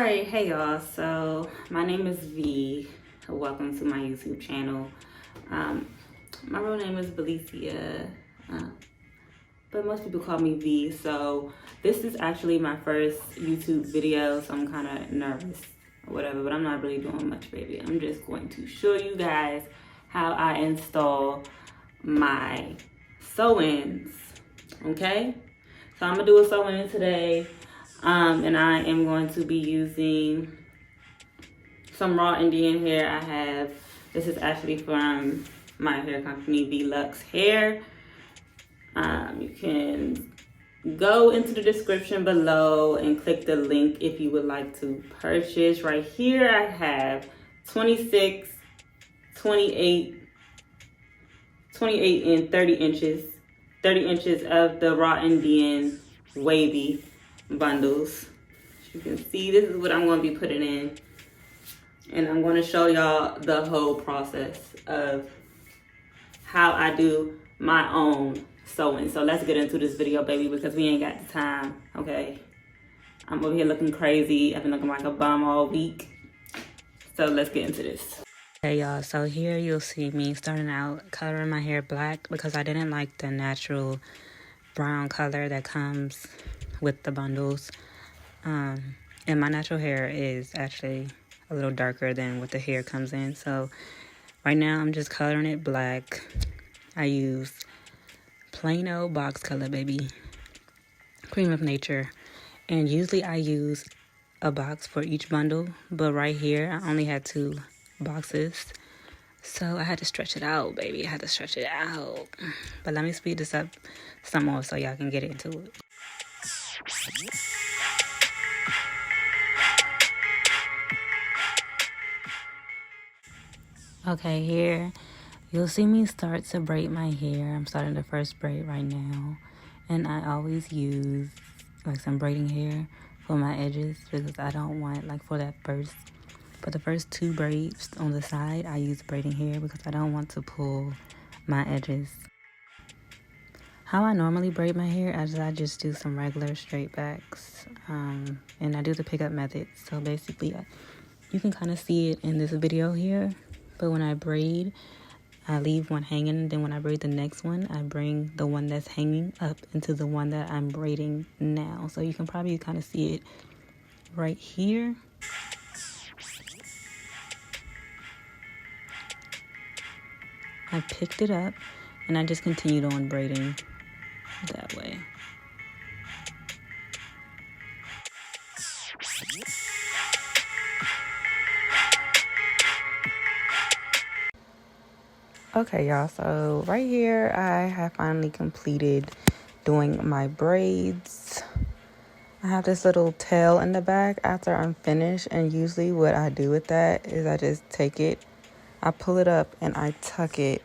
Alright, hey y'all, so my name is V. Welcome to my YouTube channel. My real name is Belicia, but most people call me V. So this is actually my first YouTube video, so I'm kind of nervous or whatever, but I'm not really doing much, baby. I'm just going to show you guys how I install my sew-ins, okay? So I'm gonna do a sew-in today. And I am going to be using some raw Indian hair. This is actually from my hair company, Deluxe Hair. You can go into the description below and click the link if you would like to purchase. Right here I have 26, 28, and 30 inches. 30 inches of the raw Indian wavy bundles. As you can see, this is what I'm going to be putting in, and I'm going to show y'all the whole process of how I do my own sewing. So let's get into this video, baby, because we ain't got the time. Okay, I'm over here looking crazy. I've been looking like a bum all week, so let's get into this. Okay, y'all, so here you'll see me starting out coloring my hair black because I didn't like the natural brown color that comes with the bundles. And my natural hair is actually a little darker than what the hair comes in. So right now I'm just coloring it black. I use plain old box color, baby. Cream of Nature. And usually I use a box for each bundle, but right here I only had 2 boxes. So I had to stretch it out, baby. I had to stretch it out. But let me speed this up some more so y'all can get into it. Okay, here you'll see me start to braid my hair. I'm starting the first braid right now, and I always use like some braiding hair for my edges because I don't want for the first 2 braids on the side I use braiding hair because I don't want to pull my edges. How I normally braid my hair is I just do some regular straight backs, and I do the pickup method. So basically you can kind of see it in this video here. But when I braid, I leave one hanging. Then when I braid the next one, I bring the one that's hanging up into the one that I'm braiding now. So you can probably kind of see it right here. I picked it up and I just continued on braiding that way. Okay, y'all, so right here I have finally completed doing my braids. I have this little tail in the back after I'm finished, and usually what I do with that is I just take it, I pull it up, and I tuck it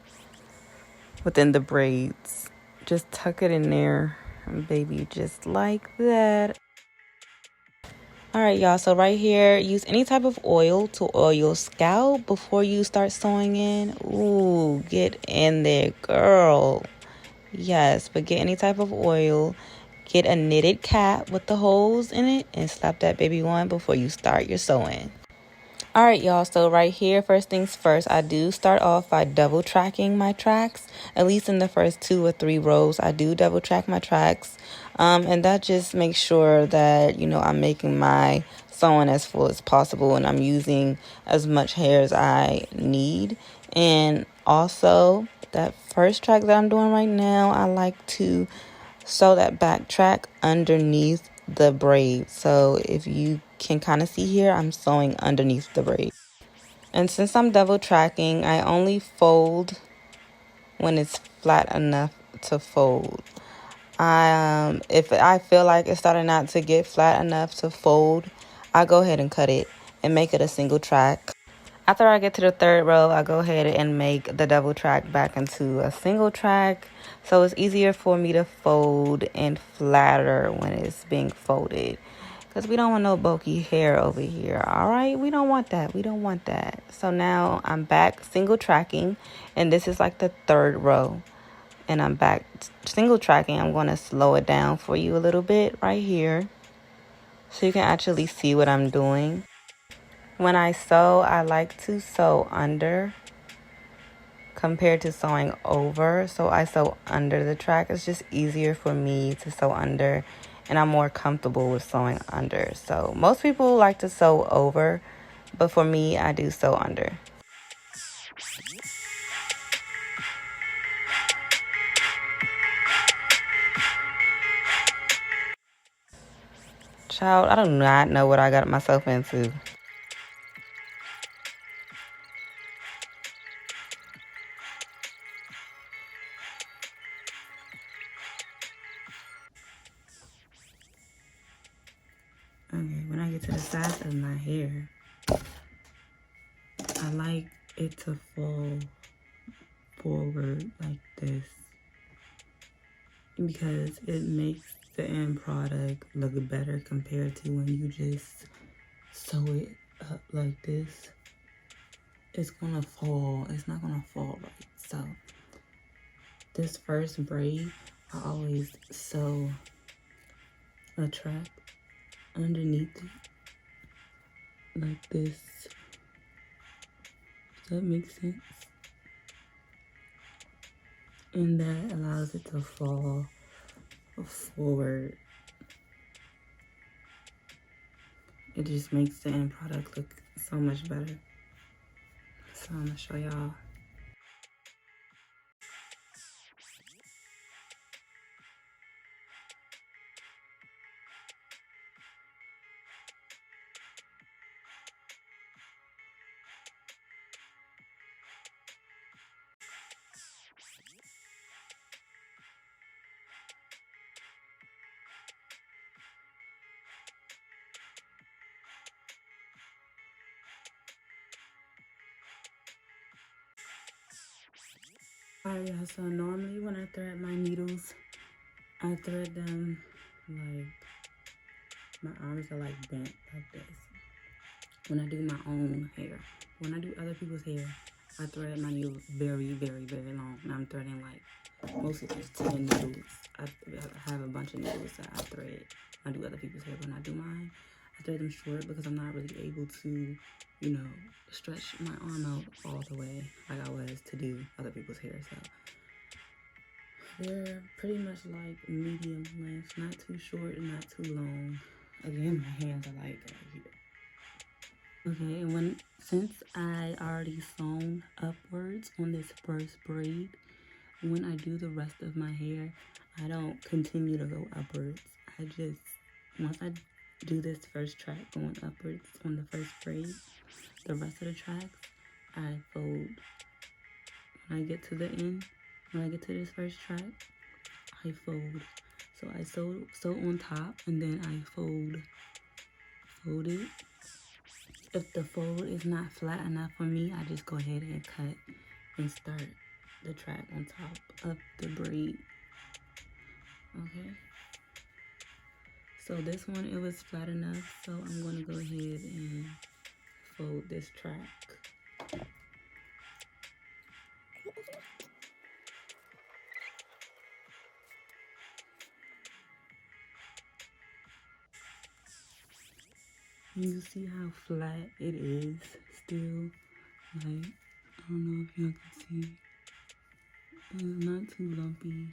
within the braids. Just tuck it in there, baby, just like that. Alright, y'all, so right here, use any type of oil to oil your scalp before you start sewing in. Ooh, get in there, girl. Yes, but get any type of oil. Get a knitted cap with the holes in it and slap that baby on before you start your sewing. Alright, y'all, so right here, first things first, I do start off by double tracking my tracks. At least in the first 2 or 3 rows, I do double track my tracks. And that just makes sure that, I'm making my sewing as full as possible and I'm using as much hair as I need. And also, that first track that I'm doing right now, I like to sew that back track underneath the braid. So if you can kind of see here, I'm sewing underneath the braid. And since I'm double tracking, I only fold when it's flat enough to fold. If I feel like it's starting not to get flat enough to fold, I go ahead and cut it and make it a single track. After I get to the 3rd row, I go ahead and make the double track back into a single track. So it's easier for me to fold and flatter when it's being folded. Because we don't want no bulky hair over here, all right? We don't want that. We don't want that. So now I'm back single tracking, and this is like the 3rd row. And I'm back single tracking. I'm going to slow it down for you a little bit right here. so you can actually see what I'm doing. When I sew, I like to sew under compared to sewing over. So I sew under the track. It's just easier for me to sew under, and I'm more comfortable with sewing under. So most people like to sew over, but for me, I do sew under. Child, I do not know what I got myself into. Okay, when I get to the sides of my hair, I like it to fall forward like this because it makes the end product look better compared to when you just sew it up like this. It's gonna fall. It's not gonna fall right. So this first braid, I always sew a track underneath it like this. Does that make sense? And that allows it to fall forward. It just makes the end product look so much better. So I'm gonna show y'all. Alright, y'all, so normally when I thread my needles, I thread them like, my arms are like bent like this. When I do my own hair. When I do other people's hair, I thread my needles very, very, very long. And I'm threading like, mostly just 10 needles. I have a bunch of needles that I thread. I do other people's hair. When I do mine, I thread them short because I'm not really able to, you know, stretch my arm out all the way like I was to do other people's hair. So they're pretty much like medium length, not too short and not too long. Again, my hands are like right here. Okay, and since I already sewn upwards on this first braid, when I do the rest of my hair, I don't continue to go upwards. I just, once I do this first track going upwards on the first braid, the rest of the tracks, I fold. When I get to the end, when I get to this first track, I fold. So I sew on top and then I fold it. If the fold is not flat enough for me, I just go ahead and cut and start the track on top of the braid. Okay. So this one, it was flat enough, so I'm going to go ahead and fold this track. You see how flat it is still? Like, I don't know if y'all can see. It's not too lumpy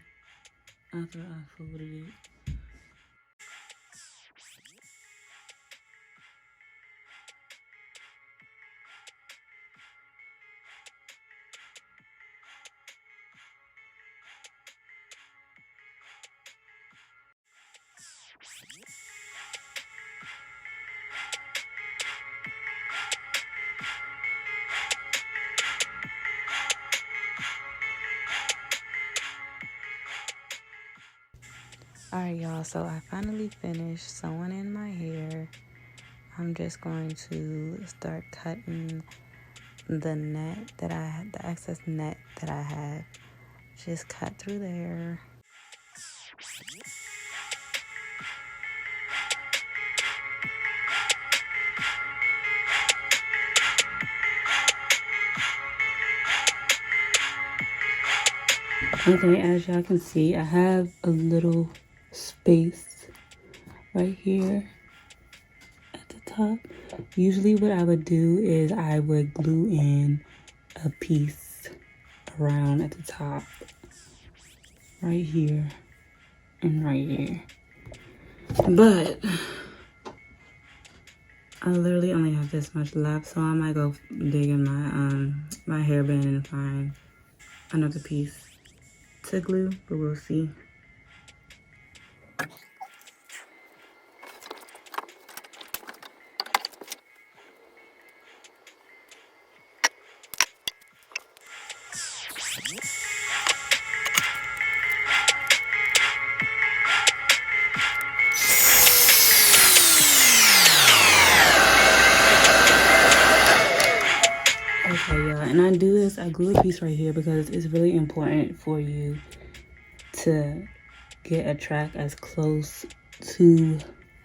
after I folded it. Alright, y'all, so I finally finished sewing in my hair. I'm just going to start cutting the net that I had, the excess net that I have. Just cut through there. Okay, as y'all can see, I have a little space right here. top. Usually what I would do is I would glue in a piece around at the top, right here and right here. But I literally only have this much left, so I might go dig in my hairband and find another piece to glue, but we'll see. Okay, y'all, and I do this, I glue a piece right here because it's really important for you to get a track as close to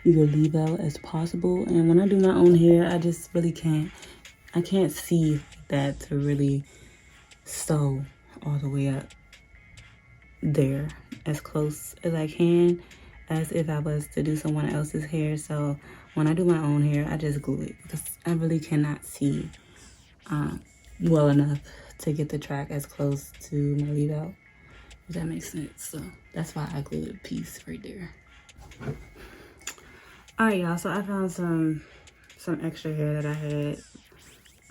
your leave out as possible. And when I do my own hair, I just really I can't see that to really sew all the way up there as close as I can as if I was to do someone else's hair. So when I do my own hair, I just glue it because I really cannot see well enough to get the track as close to my leave out, if that makes sense. So that's why I glued a piece right there. All right, y'all, so I found some extra hair that I had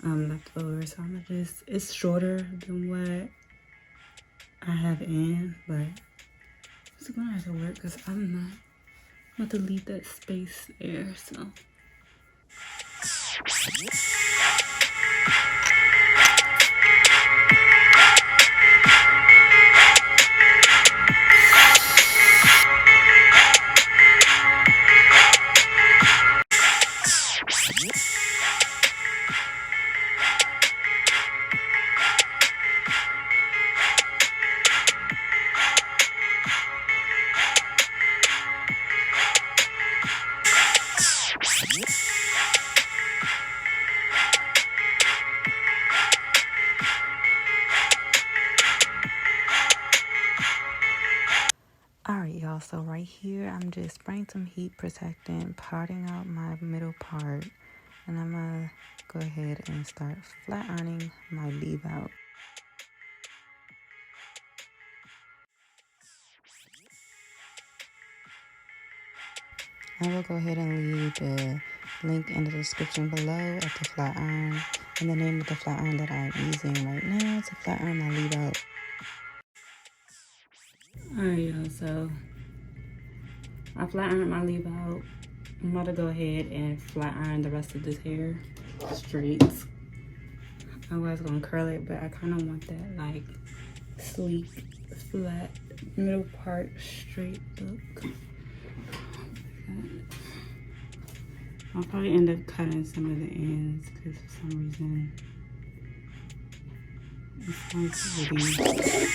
left over, so I'm gonna just, it's shorter than what I have in, but it's gonna have to work because I'm not going to leave that space there, so. Alright, y'all, so right here I'm just spraying some heat protectant, parting out my middle part, and I'm gonna go ahead and start flat ironing my leave out. I will go ahead and leave the link in the description below of the flat iron and the name of the flat iron that I'm using right now to flat iron my leave out. Alright, y'all, so I flat ironed my leave out. I'm about to go ahead and flat iron the rest of this hair straight. I was gonna curl it, but I kind of want that like sleek, flat middle part straight look. I'll probably end up cutting some of the ends because for some reason it's like really.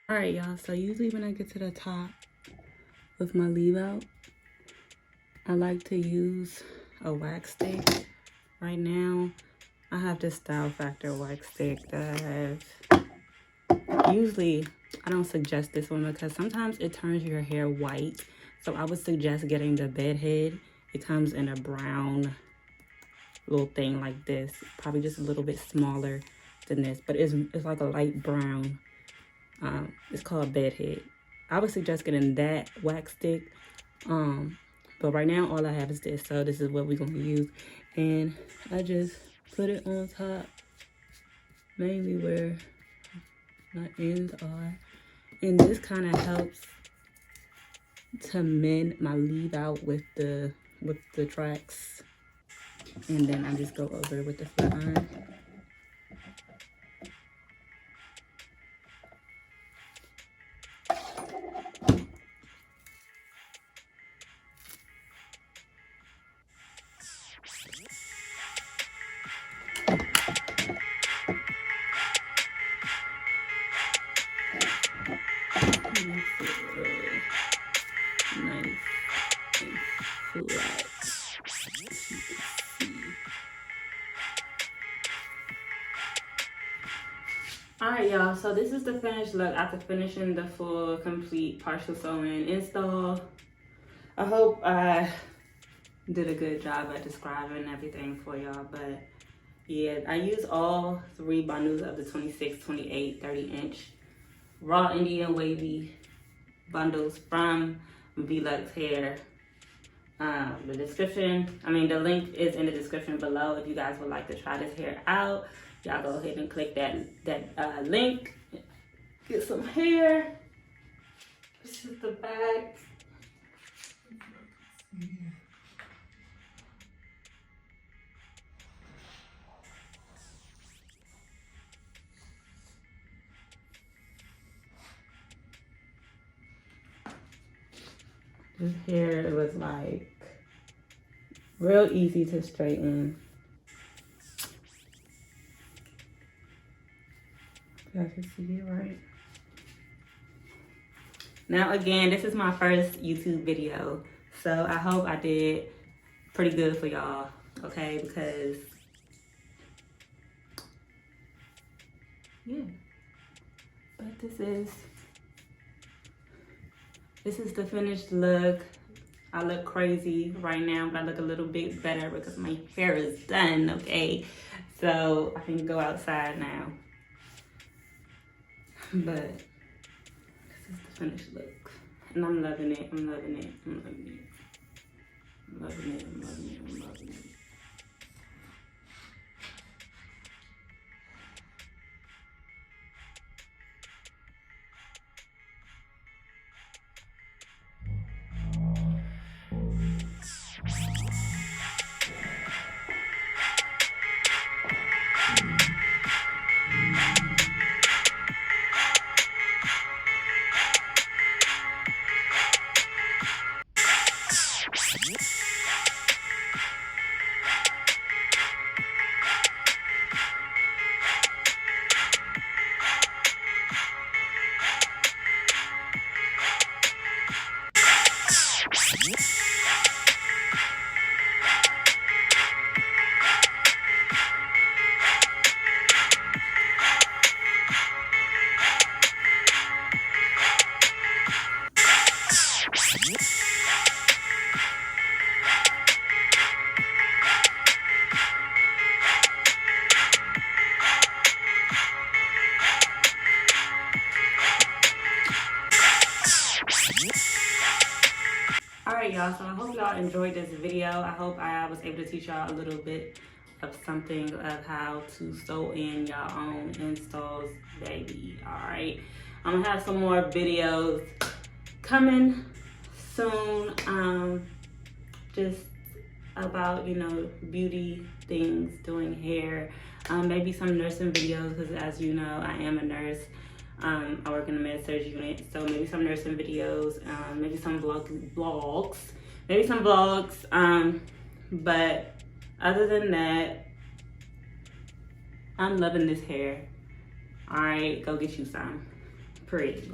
All right, y'all, so usually when I get to the top with my leave out, I like to use a wax stick. Right now, I have this Style Factor wax stick that I have. Usually, I don't suggest this one because sometimes it turns your hair white. So I would suggest getting the bed head. It comes in a brown little thing like this. Probably just a little bit smaller than this, but it's like a light brown. It's called bed head. I would suggest getting that wax stick. But right now all I have is this, so this is what we're gonna use. And I just put it on top, mainly where my ends are. And this kind of helps to mend my leave out with the tracks. And then I just go over it with the flat iron. Alright, y'all, so this is the finished look after finishing the full complete partial sewing install. I hope I did a good job at describing everything for y'all, but yeah, I used all 3 bundles of the 26, 28, 30 inch raw Indian wavy bundles from Velux Hair. The link is in the description below if you guys would like to try this hair out. Y'all go ahead and click that link. Get some hair. This is the back. This hair was like real easy to straighten. Y'all can see it right. Now again, this is my first YouTube video, so I hope I did pretty good for y'all, okay? Because yeah, but this is the finished look. I look crazy right now, but I look a little bit better because my hair is done, okay? So I can go outside now. But this is the finished look. And I'm loving it, I'm loving it, I'm loving it. I'm loving it, I'm loving it, I'm loving it. Alright y'all, so I hope y'all enjoyed this video. I hope I was able to teach y'all a little bit of something of how to sew in your own installs, baby. Alright, I'm gonna have some more videos coming soon, just about, you know, beauty things, doing hair, maybe some nursing videos, because as you know, I am a nurse. I work in the med-surg unit, so maybe some nursing videos, maybe some vlogs, but other than that, I'm loving this hair. All right, go get you some. Pretty.